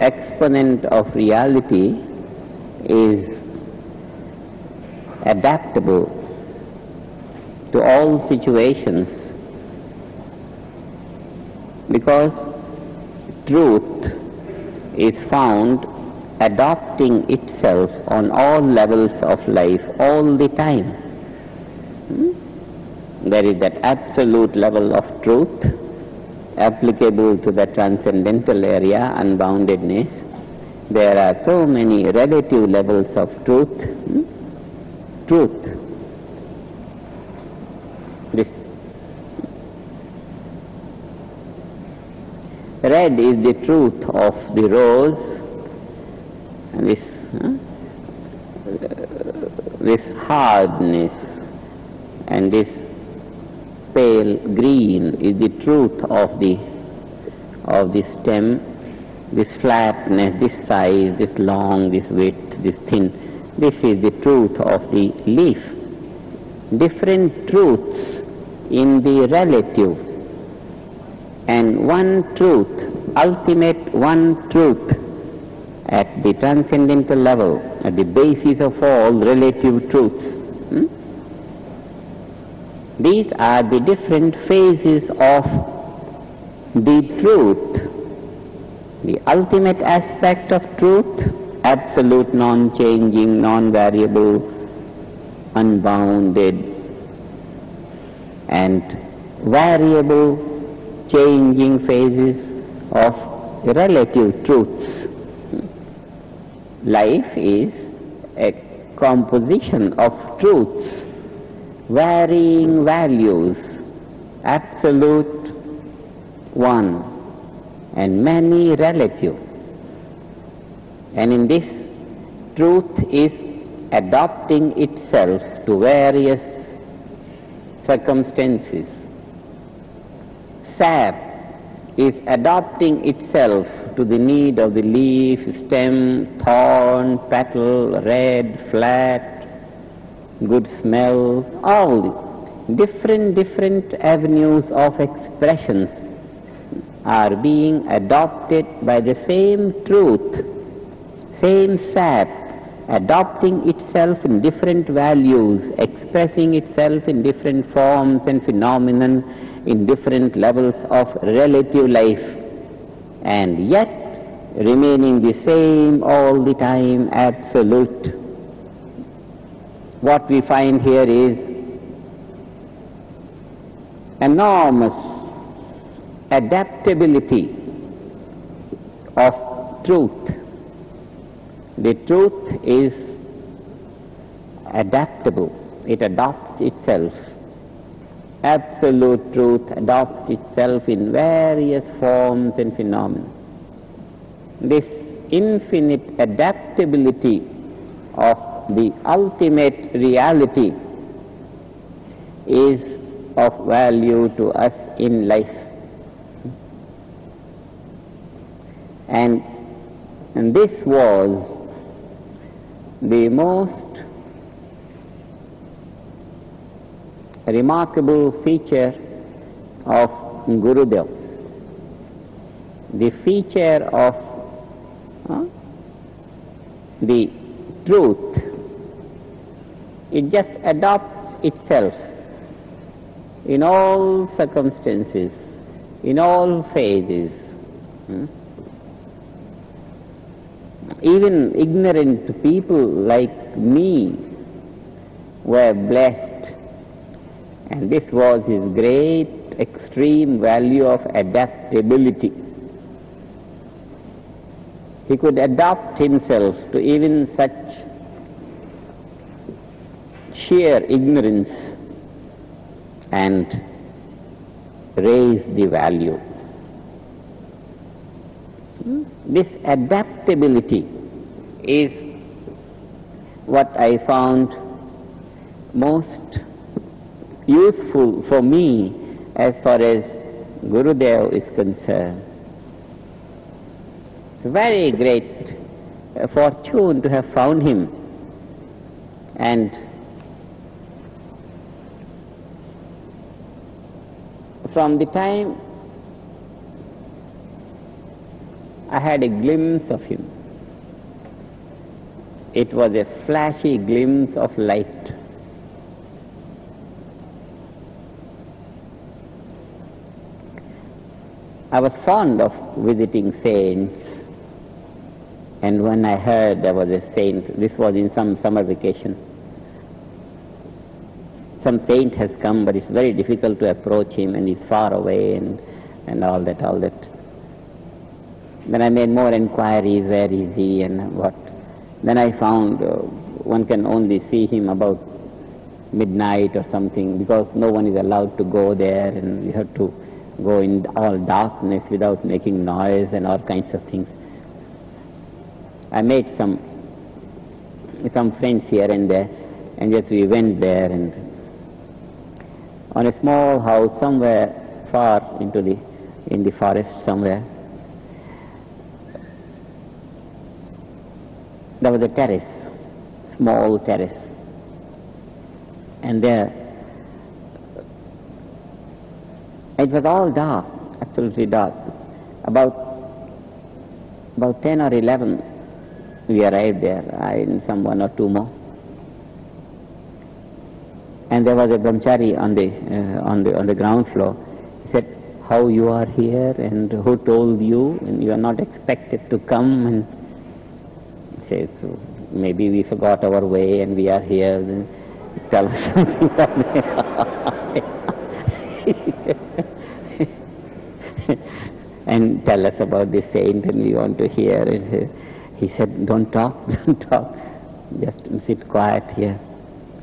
exponent of reality is adaptable to all situations, because truth is found adopting itself on all levels of life all the time. There is that absolute level of truth applicable to the transcendental area, unboundedness. There are so many relative levels of truth. Truth. This red is the truth of the rose, and this hardness and this pale green is the truth of the stem, this flatness, this size, this long, this width, this thin. This is the truth of the leaf. Different truths in the relative, and one truth, ultimate one truth at the transcendental level, at the basis of all relative truths. These are the different phases of the truth. The ultimate aspect of truth, absolute, non-changing, non-variable, unbounded, and variable, changing phases of relative truths. Life is a composition of truths, varying values, absolute one, and many relative. And in this, truth is adapting itself to various circumstances. Sap is adapting itself to the need of the leaf, stem, thorn, petal, red, flat, good smell, all different avenues of expressions are being adopted by the same truth, same sap, adopting itself in different values, expressing itself in different forms and phenomenon in different levels of relative life, and yet remaining the same all the time, absolute. What we find here is enormous adaptability of truth. The truth is adaptable. It adopts itself. Absolute truth adopts itself in various forms and phenomena. This infinite adaptability of the ultimate reality is of value to us in life. And this was the most remarkable feature of Gurudev. The feature of the truth, it just adopts itself in all circumstances, in all phases. Even ignorant people like me were blessed, and this was his great extreme value of adaptability. He could adapt himself to even such sheer ignorance and raise the value. This adaptability is what I found most useful for me as far as Gurudev is concerned. It's a very great fortune to have found him, and from the time I had a glimpse of him. It was a flashy glimpse of light. I was fond of visiting saints, and when I heard there was a saint, this was in some summer vacation, some saint has come, but it's very difficult to approach him, and he's far away, and all that. Then I made more inquiries, where is he and what. Then I found one can only see him about midnight or something, because no one is allowed to go there, and you have to go in all darkness without making noise and all kinds of things. I made some friends here and there, and just we went there, and on a small house somewhere far in the forest somewhere, there was a terrace, small terrace, and there it was all dark, absolutely dark. About 10 or 11 we arrived there, I and some one or two more. And there was a brahmachari on the ground floor. He said, "How you are here, and who told you, and you are not expected to come?" And he says, "So maybe we forgot our way and we are here. And tell us something like that." And tell us about this saint, and we want to hear. And he said, don't talk, just sit quiet here.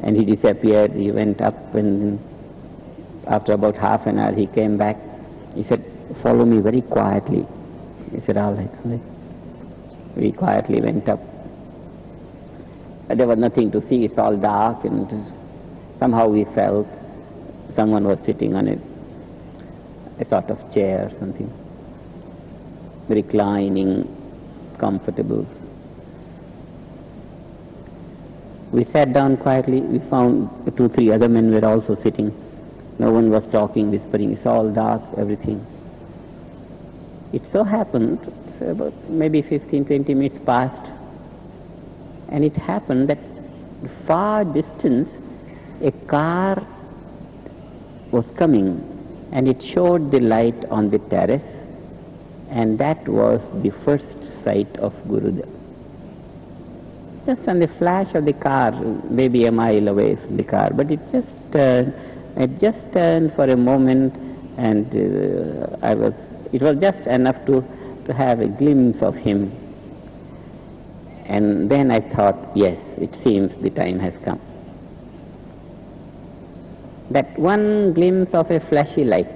And he disappeared. He went up, and after about half an hour he came back. He said, "Follow me very quietly." He said, all right. We quietly went up. There was nothing to see, it's all dark, and somehow we felt someone was sitting on a sort of chair or something, reclining, comfortable. We sat down quietly. We found 2-3 other men were also sitting. No one was talking, whispering. It's all dark, everything. It so happened, about maybe 15-20 minutes passed, and it happened that far distance a car was coming, and it showed the light on the terrace, and that was the first sight of Gurudev. Just on the flash of the car, maybe a mile away from the car, but it just turned for a moment, and it was just enough to have a glimpse of him. And then I thought, yes, it seems the time has come. That one glimpse of a flashy light,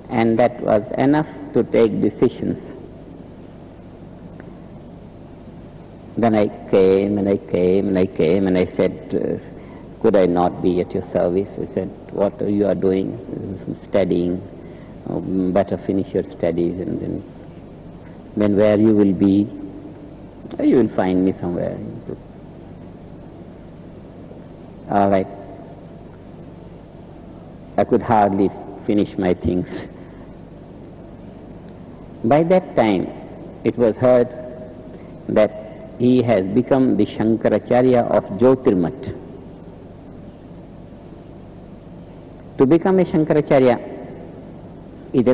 and that was enough to take decisions. Then I came, and I said, could I not be at your service? I said, what you are doing? Studying. Better finish your studies, and then where you will be, you will find me somewhere. All right. I could hardly finish my things. By that time, it was heard that he has become the Shankaracharya of Jyotirmat. To become a Shankaracharya is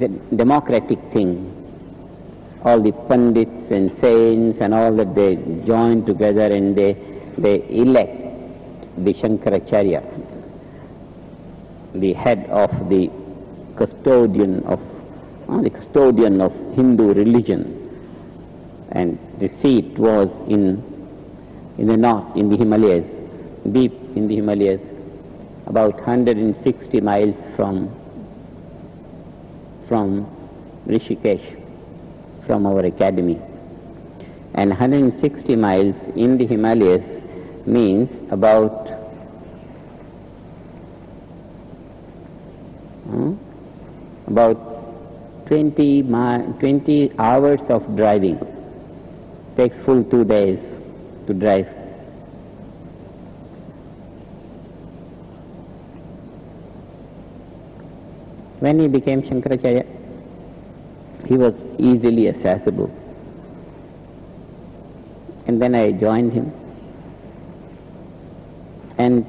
a democratic thing. All the Pandits and saints and all that, they join together and they elect the Shankaracharya, the head of the custodian of Hindu religion. And the seat was in the north, in the Himalayas, deep in the Himalayas, about 160 miles from Rishikesh, from our academy. And 160 miles in the Himalayas means about 20 hours of driving. Takes full 2 days to drive. When he became Shankaracharya, he was easily accessible. And then I joined him. And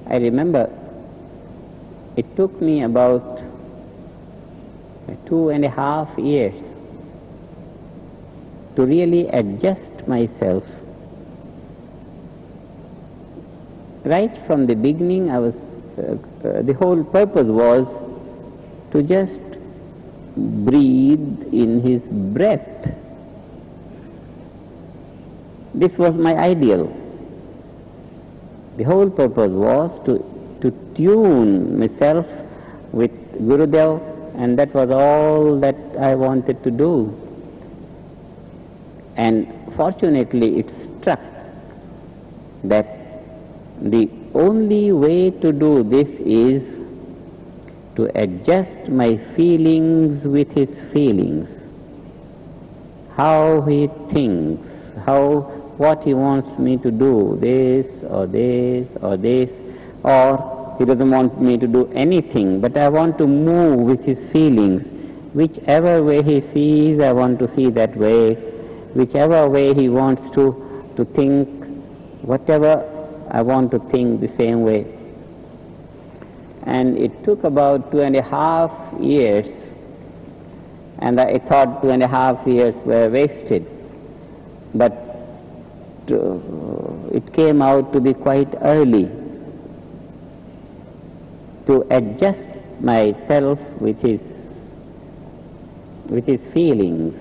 I remember it took me about 2.5 years to really adjust myself. Right from the beginning, the whole purpose was to just breathe in his breath. This was my ideal. The whole purpose was to tune myself with Gurudev, and that was all that I wanted to do. And fortunately it struck that the only way to do this is to adjust my feelings with his feelings. How he thinks, what he wants me to do, this or this or this, or he doesn't want me to do anything, but I want to move with his feelings. Whichever way he sees, I want to see that way. Whichever way he wants to think, whatever, I want to think the same way. And it took about 2.5 years, and I thought 2.5 years were wasted. But it came out to be quite early to adjust myself with his feelings.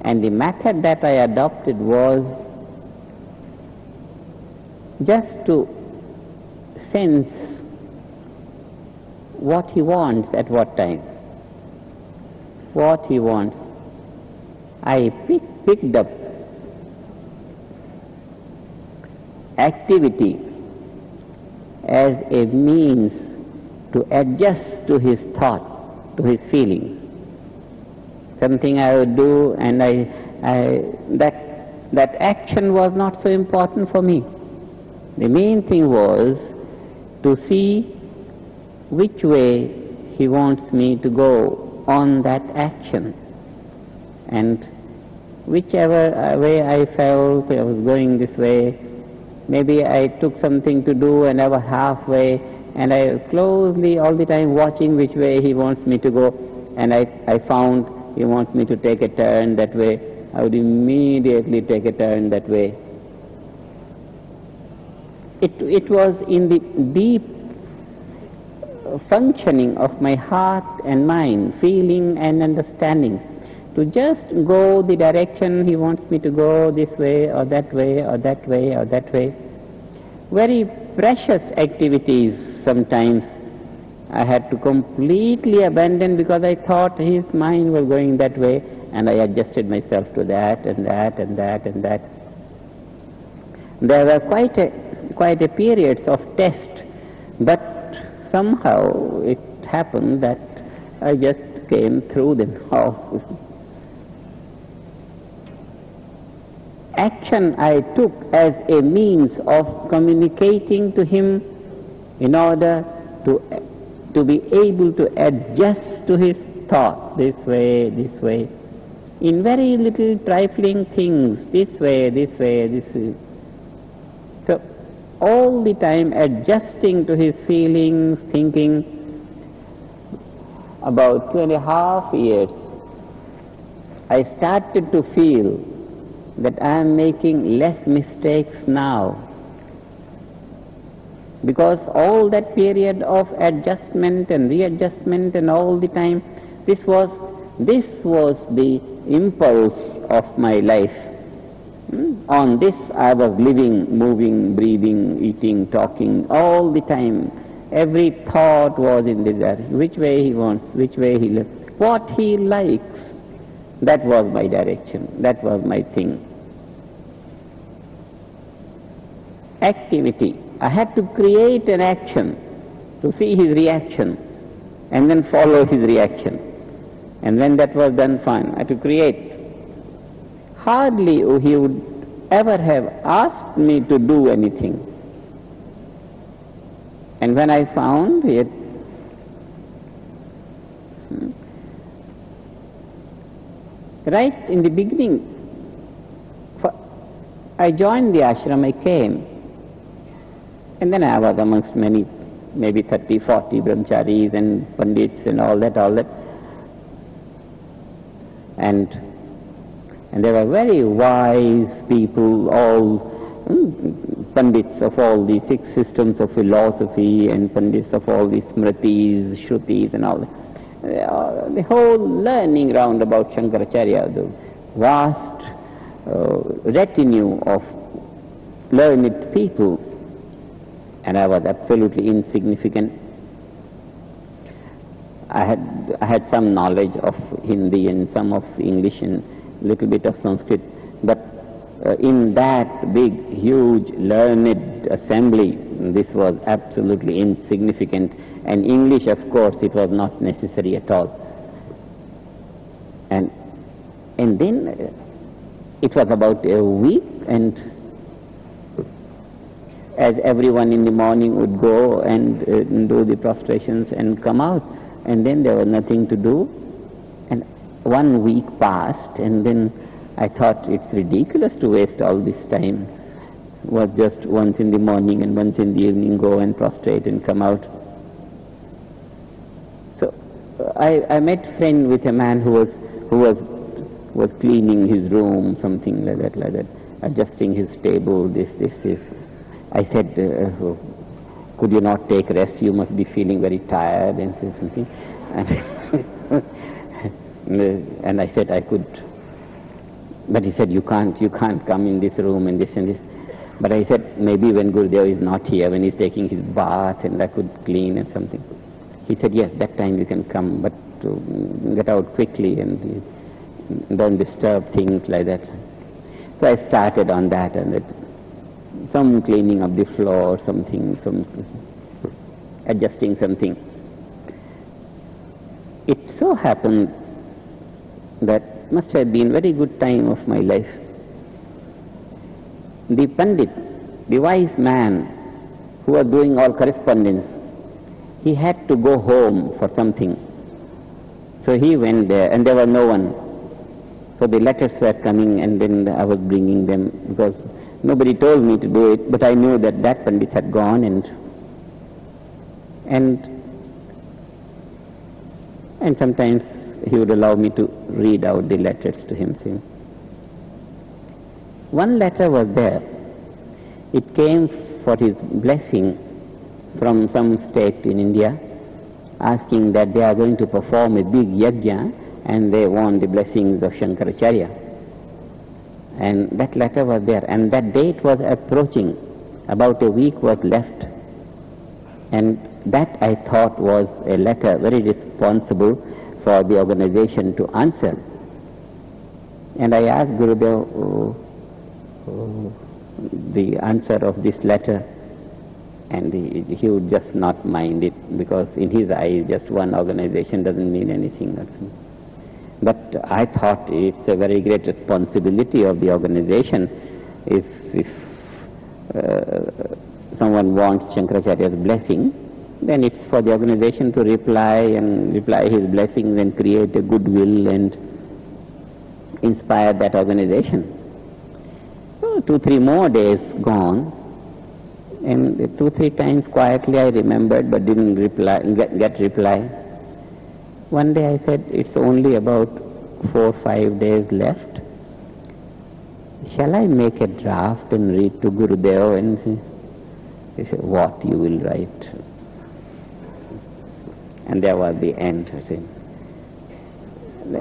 And the method that I adopted was just to sense what he wants at what time. What he wants. I picked up activity as a means to adjust to his thought, to his feelings. Something I would do, and that action was not so important for me. The main thing was to see which way he wants me to go on that action. And whichever way I felt I was going this way, maybe I took something to do and I was halfway, and I was closely all the time watching which way he wants me to go, and I found he wants me to take a turn that way. I would immediately take a turn that way. It was in the deep functioning of my heart and mind, feeling and understanding, to just go the direction he wants me to go, this way or that way or that way or that way. Very precious activities sometimes I had to completely abandon because I thought his mind was going that way, and I adjusted myself to that and that and that and that. There were quite a periods of test, but somehow it happened that I just came through them all. Action I took as a means of communicating to him in order to be able to adjust to his thought, this way, in very little trifling things, this way, this way, this way. So all the time adjusting to his feelings, thinking. About 2.5 years, I started to feel that I am making less mistakes now, because all that period of adjustment and readjustment and all the time, this was the impulse of my life. On this I was living, moving, breathing, eating, talking, all the time. Every thought was in this direction. Which way he wants, which way he lives, what he likes. That was my direction, that was my thing. Activity. I had to create an action to see his reaction and then follow his reaction. And when that was done, fine, I had to create. Hardly he would ever have asked me to do anything. And when I found it, right in the beginning, I joined the ashram, I came, and then I was amongst many, maybe 30, 40 brahmacharis and pandits and all that. And they were very wise people, all pandits of all the 6 systems of philosophy and pandits of all the smritis, shrutis and all that. The whole learning round about Shankaracharya, the vast retinue of learned people, and I was absolutely insignificant. I had some knowledge of Hindi and some of English and little bit of Sanskrit, but in that big, huge, learned assembly, this was absolutely insignificant. And English, of course, it was not necessary at all. And then it was about a week, and as everyone in the morning would go and do the prostrations and come out, and then there was nothing to do. And 1 week passed, and then I thought it's ridiculous to waste all this time. It was just once in the morning and once in the evening go and prostrate and come out. So I met friend with a man who was cleaning his room, something like that, adjusting his table, this. I said, could you not take rest? You must be feeling very tired and something. And I said I could. But he said, you can't come in this room and this and this. But I said, maybe when Gurudev is not here, when he's taking his bath, and I could clean and something. He said, yes, that time you can come, but get out quickly and don't disturb things like that. So I started on that, and some cleaning of the floor, something, some adjusting something. It so happened that must have been very good time of my life. The Pandit, the wise man who was doing all correspondence, he had to go home for something. So he went there, and there was no one. So the letters were coming, and then I was bringing them, because nobody told me to do it, but I knew that that Pandit had gone, and sometimes he would allow me to read out the letters to him. One letter was there. It came for his blessing from some state in India, asking that they are going to perform a big yajna and they want the blessings of Shankaracharya. And that letter was there, and that date was approaching. About a week was left, and that I thought was a letter very responsible for the organization to answer. And I asked Gurudev the answer of this letter, and he would just not mind it, because in his eyes just one organization doesn't mean anything. But I thought it's a very great responsibility of the organization. If someone wants Shankaracharya's blessing, then it's for the organization to reply his blessings and create a goodwill and inspire that organization. So 2-3 more days gone, and 2-3 times quietly I remembered but didn't get reply. One day I said, it's only about 4-5 days left. Shall I make a draft and read to Gurudev? And he said, what you will write? And there was the end.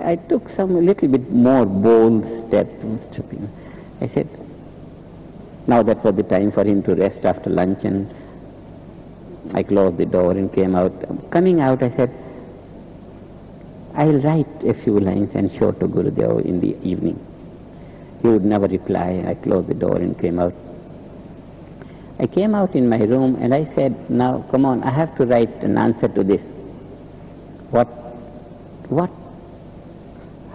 I took some little bit more bold step. I said, now that was the time for him to rest after lunch, and I closed the door and came out. Coming out, I said, I'll write a few lines and show to Gurudev in the evening. He would never reply. I closed the door and came out. I came out in my room and I said, now come on, I have to write an answer to this.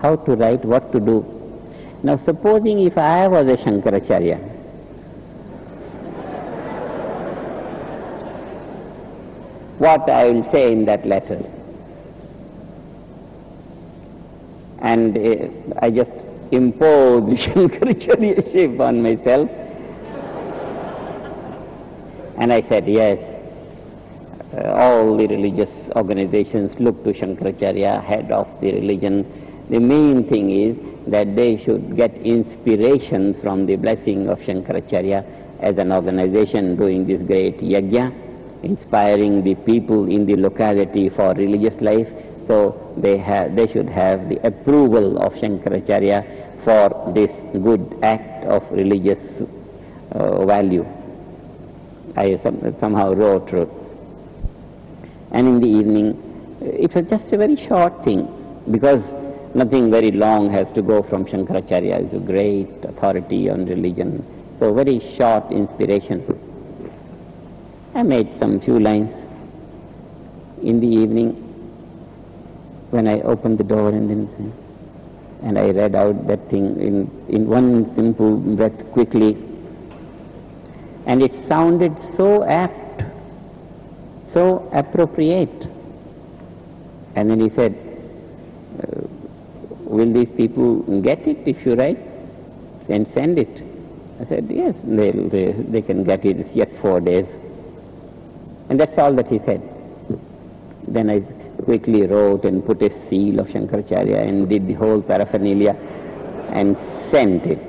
How to write, what to do. Now supposing if I was a Shankaracharya, what I will say in that letter. And I just imposed the Shankaracharya-ship on myself. And I said, yes, all the religious organizations look to Shankaracharya, head of the religion. The main thing is that they should get inspiration from the blessing of Shankaracharya as an organization doing this great yajna, inspiring the people in the locality for religious life. So they should have the approval of Shankaracharya for this good act of religious value. I somehow wrote. And in the evening, it was just a very short thing, because nothing very long has to go from Shankaracharya. Is a great authority on religion. So very short inspiration. I made some few lines. In the evening, when I opened the door and I read out that thing in one simple breath quickly, and it sounded so apt, so appropriate. And then he said, will these people get it if you write and send it? I said, yes, they can get it. It's yet 4 days. And that's all that he said. Then I quickly wrote and put a seal of Shankaracharya and did the whole paraphernalia and sent it.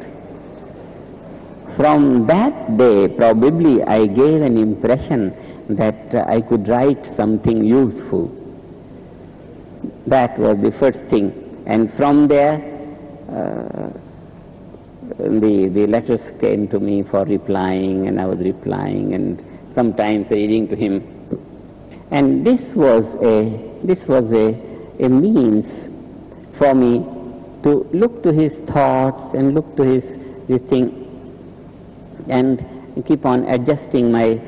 From that day, probably I gave an impression that I could write something useful. That was the first thing. And from there, the letters came to me for replying, and I was replying, and sometimes reading to him. And this was a means for me to look to his thoughts and look to this thing, and keep on adjusting my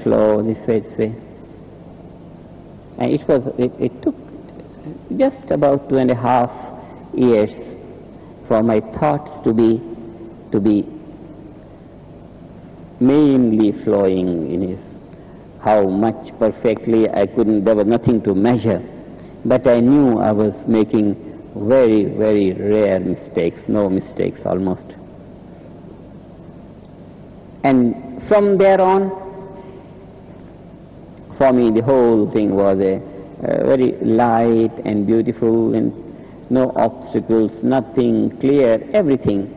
flow this way. And it took just about 2.5 years for my thoughts to be mainly flowing in his. How much perfectly I couldn't, there was nothing to measure, but I knew I was making very, very rare mistakes, no mistakes almost. And from there on, for me the whole thing was a very light and beautiful, and no obstacles, nothing, clear, everything.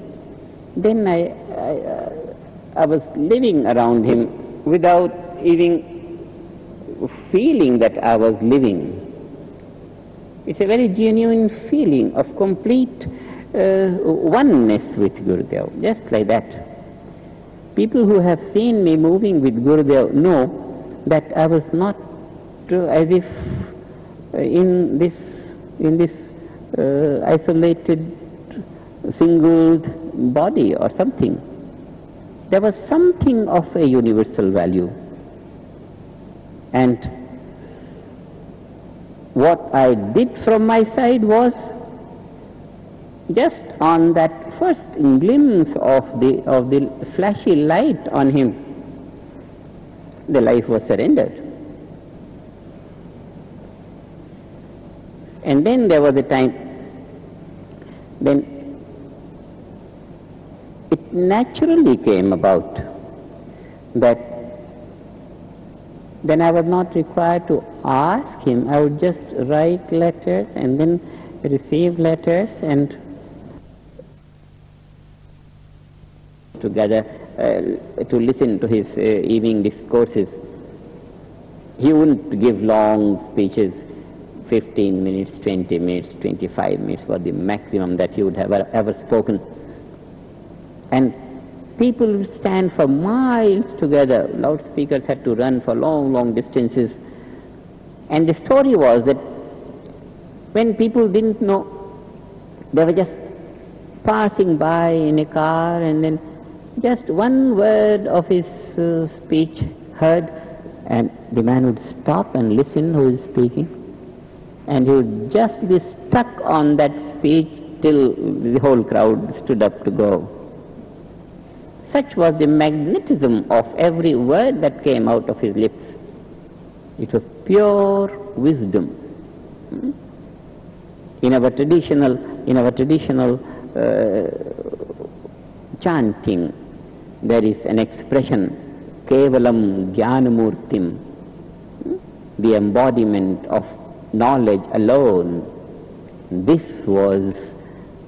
Then I was living around him without even feeling that I was living. It's a very genuine feeling of complete oneness with Gurudev, just like that. People who have seen me moving with Gurudev know that I was not as if in this isolated, singled body or something. There was something of a universal value. And what I did from my side was just on that first glimpse of the flashy light on him, the life was surrendered. And then there was a time when it naturally came about that then I was not required to ask him. I would just write letters and then receive letters and together to listen to his evening discourses. He wouldn't give long speeches. 15 minutes, 20 minutes, 25 minutes was the maximum that he would have ever spoken. And people would stand for miles together. Loudspeakers had to run for long, long distances. And the story was that when people didn't know, they were just passing by in a car, and then just one word of his speech heard, and the man would stop and listen who is speaking. And he would just be stuck on that speech till the whole crowd stood up to go. Such was the magnetism of every word that came out of his lips. It was pure wisdom. In our traditional chanting, there is an expression, Kevalam Jnanamurtim, the embodiment of knowledge alone. This was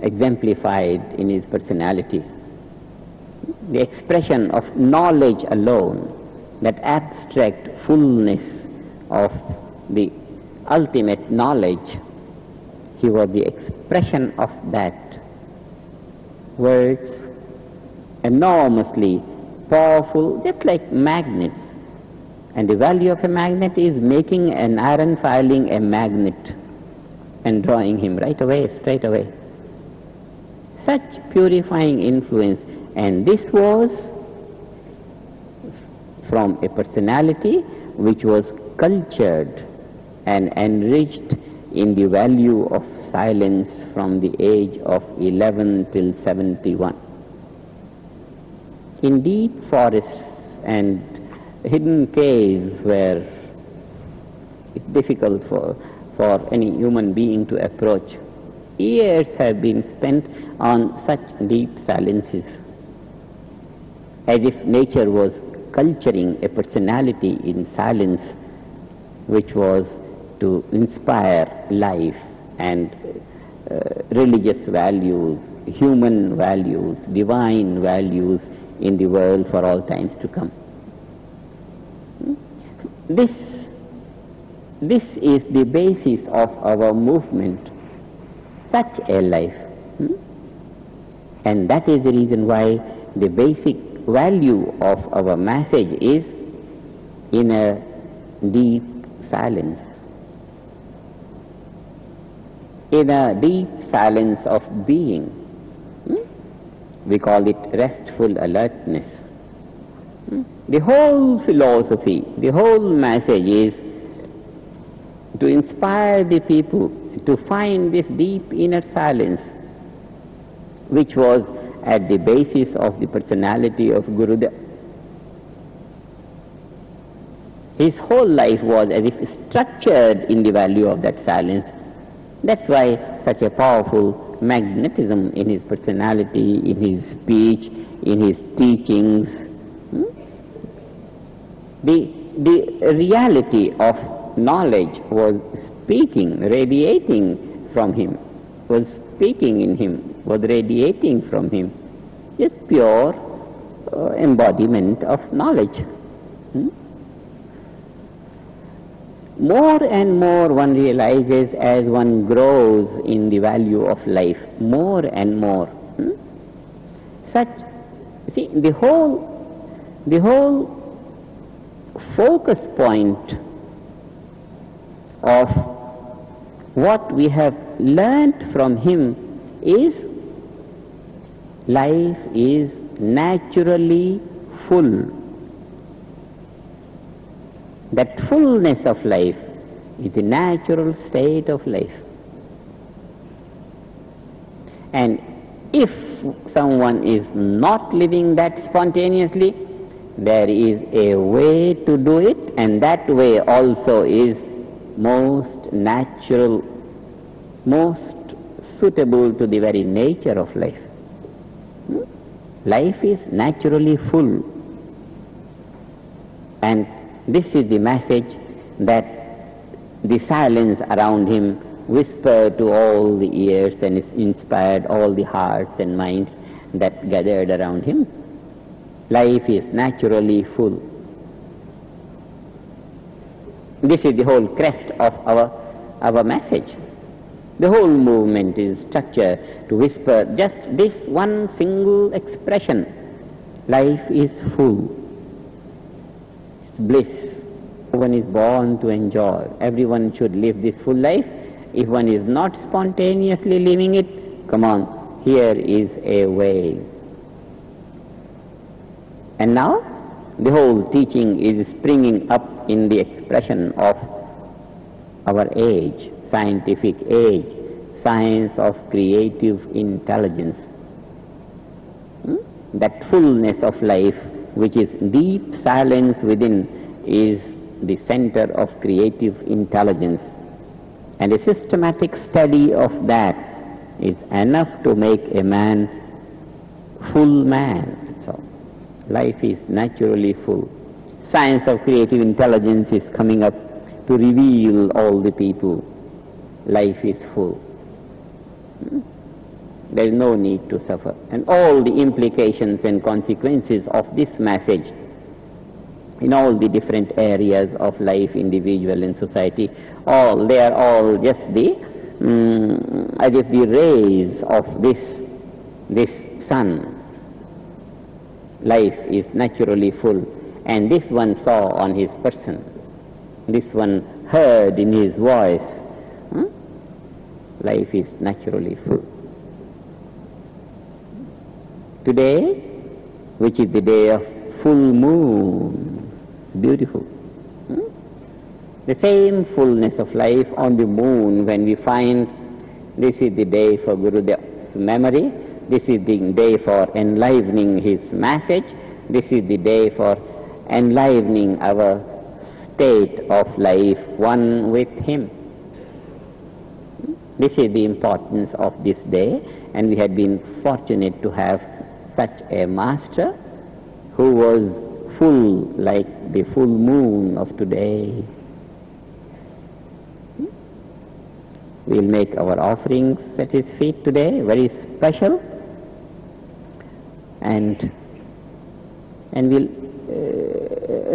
exemplified in his personality. The expression of knowledge alone, that abstract fullness of the ultimate knowledge, he was the expression of that. Words, enormously powerful, just like magnets. And the value of a magnet is making an iron filing a magnet and drawing him right away, straight away. Such purifying influence. And this was from a personality which was cultured and enriched in the value of silence from the age of 11 till 71. In deep forests and hidden caves where it's difficult for any human being to approach, years have been spent on such deep silences, as if nature was culturing a personality in silence which was to inspire life and religious values, human values, divine values in the world for all times to come. This is the basis of our movement, such a life. And that is the reason why the basic value of our message is in a deep silence. In a deep silence of being. We call it restful alertness. The whole philosophy, the whole message is to inspire the people to find this deep inner silence, which was at the basis of the personality of Gurudev. His whole life was as if structured in the value of that silence. That's why such a powerful magnetism in his personality, in his speech, in his teachings. The reality of knowledge was speaking, radiating from him, was speaking in him, was radiating from him. Just pure embodiment of knowledge. More and more one realizes as one grows in the value of life, more and more. Such, see, the whole focus point of what we have learnt from him is life is naturally full. That fullness of life is the natural state of life. And if someone is not living that spontaneously, there is a way to do it, and that way also is most natural, most suitable to the very nature of life. Life is naturally full. And this is the message that the silence around him whispered to all the ears and inspired all the hearts and minds that gathered around him. Life is naturally full. This is the whole crest of our message. The whole movement is structured to whisper just this one single expression. Life is full. It's bliss. One is born to enjoy. Everyone should live this full life. If one is not spontaneously living it, come on, here is a way. And now, the whole teaching is springing up in the expression of our age, scientific age, science of creative intelligence. That fullness of life, which is deep silence within, is the center of creative intelligence. And a systematic study of that is enough to make a man full man. So, life is naturally full. Science of creative intelligence is coming up to reveal all the people. Life is full. There is no need to suffer. And all the implications and consequences of this message in all the different areas of life, individual and society, they are all just the as if the rays of this sun. Life is naturally full, and this one saw on his person, this one heard in his voice. Life is naturally full. Today, which is the day of full moon, beautiful. The same fullness of life on the moon, when we find this is the day for Gurudev's memory, this is the day for enlivening his message, this is the day for enlivening our state of life, one with him. This is the importance of this day, and we had been fortunate to have such a master who was full like the full moon of today. We'll make our offerings at his feet today, very special, and we'll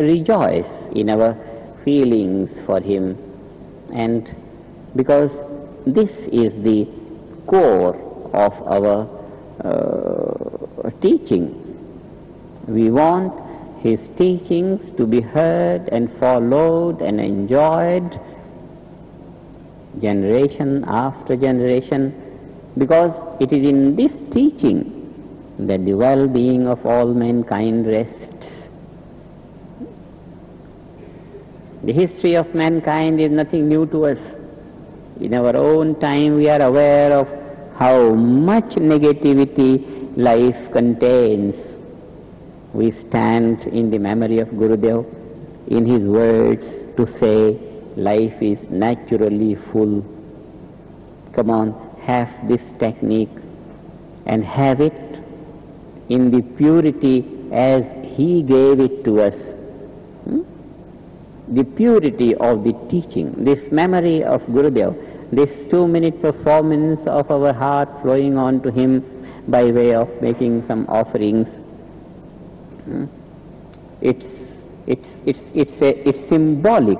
rejoice in our feelings for him, and because this is the core of our teaching. We want his teachings to be heard and followed and enjoyed generation after generation, because it is in this teaching that the well-being of all mankind rests. The history of mankind is nothing new to us. In our own time we are aware of how much negativity life contains. We stand in the memory of Gurudev in his words to say, life is naturally full. Come on, have this technique and have it in the purity as he gave it to us. The purity of the teaching, this memory of Gurudev, this 2-minute performance of our heart flowing on to him by way of making some offerings. It's symbolic.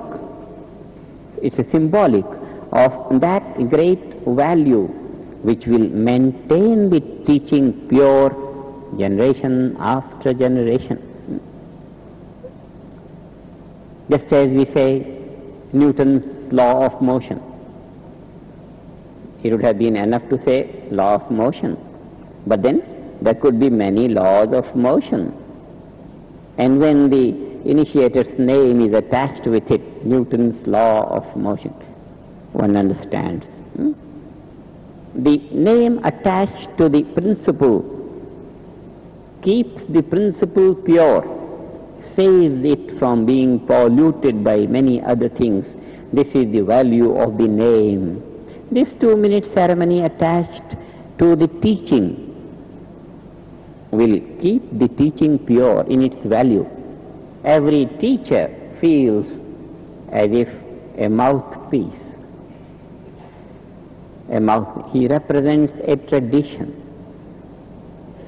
It's a symbolic of that great value which will maintain the teaching pure generation after generation. Just as we say Newton's law of motion. It would have been enough to say law of motion, but then there could be many laws of motion. And when the initiator's name is attached with it, Newton's law of motion, one understands. The name attached to the principle keeps the principle pure, saves it from being polluted by many other things. This is the value of the name. This 2-minute ceremony attached to the teaching will keep the teaching pure in its value. Every teacher feels as if a mouthpiece. He represents a tradition,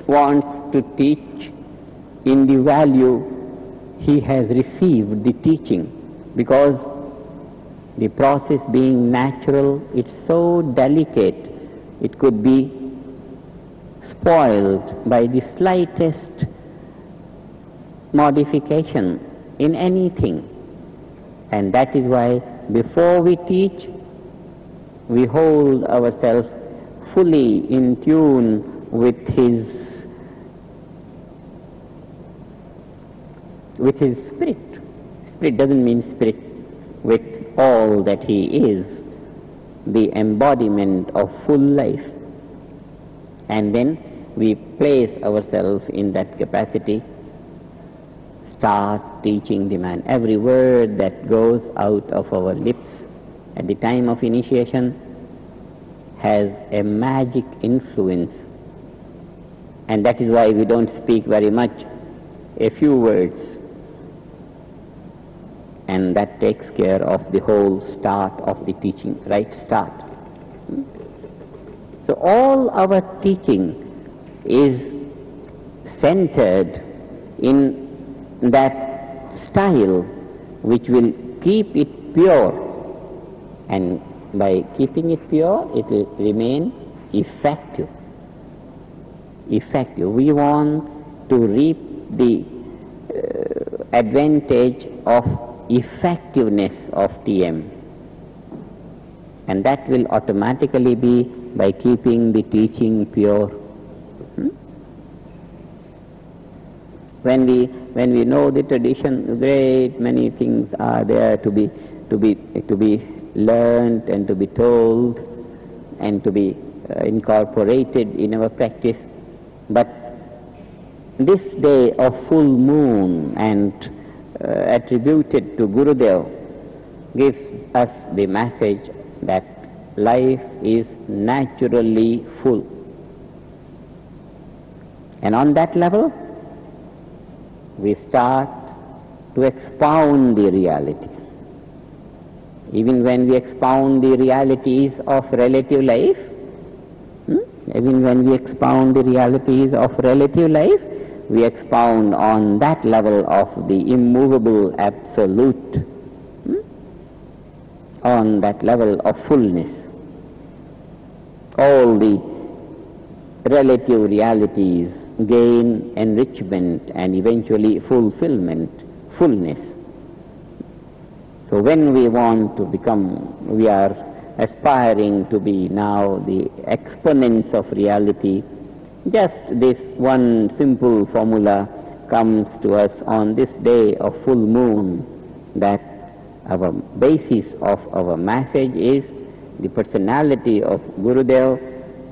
wants to teach in the value he has received the teaching, because the process being natural, it's so delicate, it could be spoiled by the slightest modification in anything. And that is why before we teach, we hold ourselves fully in tune with his spirit. Spirit doesn't mean spirit with all that he is, the embodiment of full life. And then we place ourselves in that capacity, start teaching the man. Every word that goes out of our lips at the time of initiation has a magic influence. And that is why we don't speak very much, a few words. And that takes care of the whole start of the teaching, right start. So all our teaching is centered in that style which will keep it pure. And by keeping it pure, it will remain effective. Effective. We want to reap the advantage of effectiveness of TM, and that will automatically be by keeping the teaching pure. When we know the tradition, great many things are there to be learned and to be told and to be incorporated in our practice. But this day of full moon and attributed to Gurudev gives us the message that life is naturally full. And on that level, we start to expound the reality. Even when we expound the realities of relative life, we expound on that level of the immovable absolute, on that level of fullness. All the relative realities gain enrichment and eventually fulfillment, fullness. So when we want to become, we are aspiring to be now the exponents of reality, just this one simple formula comes to us on this day of full moon, that our basis of our message is the personality of Gurudev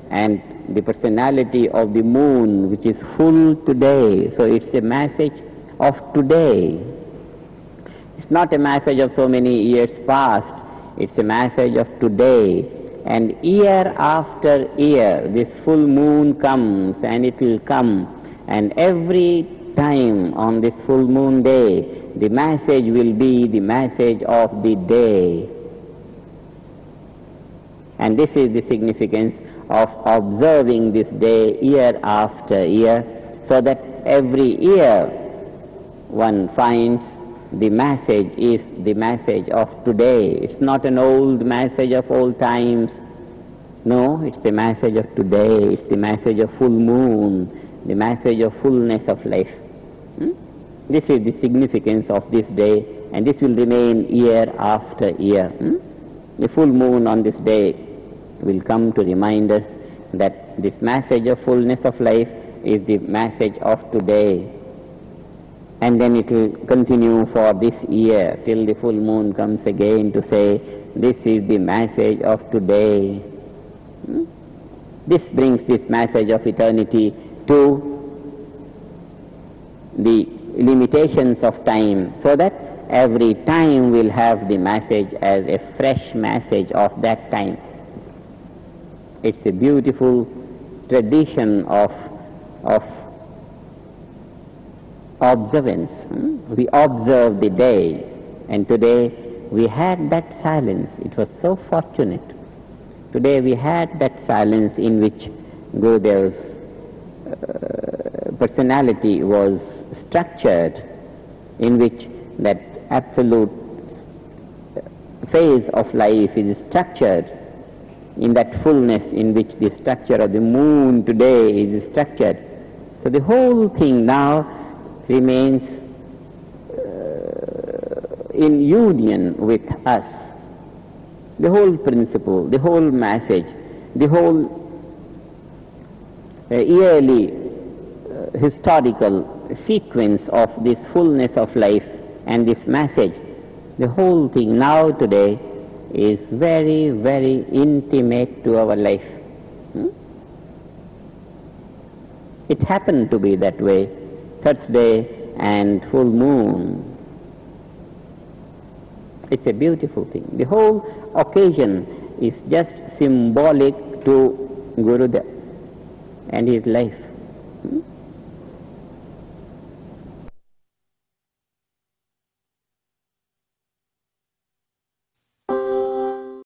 and the personality of the moon, which is full today. So it's a message of today. It's not a message of so many years past. It's a message of today. And year after year, this full moon comes, and it will come. And every time on this full moon day, the message will be the message of the day. And this is the significance of observing this day year after year, so that every year one finds the message is the message of today. It's not an old message of old times. No, it's the message of today. It's the message of full moon, the message of fullness of life. This is the significance of this day, and this will remain year after year. The full moon on this day will come to remind us that this message of fullness of life is the message of today. And then it will continue for this year till the full moon comes again to say, this is the message of today. This brings this message of eternity to the limitations of time, so that every time will have the message as a fresh message of that time. It's a beautiful tradition of observance. We observe the day, and today we had that silence. It was so fortunate. Today we had that silence in which Gurudev's personality was structured, in which that absolute phase of life is structured, in that fullness in which the structure of the moon today is structured. So the whole thing now remains in union with us. The whole principle, the whole message, the whole yearly historical sequence of this fullness of life and this message, the whole thing now today is very, very intimate to our life. It happened to be that way, Thursday and full moon. It's a beautiful thing. The whole occasion is just symbolic to Gurudev and his life.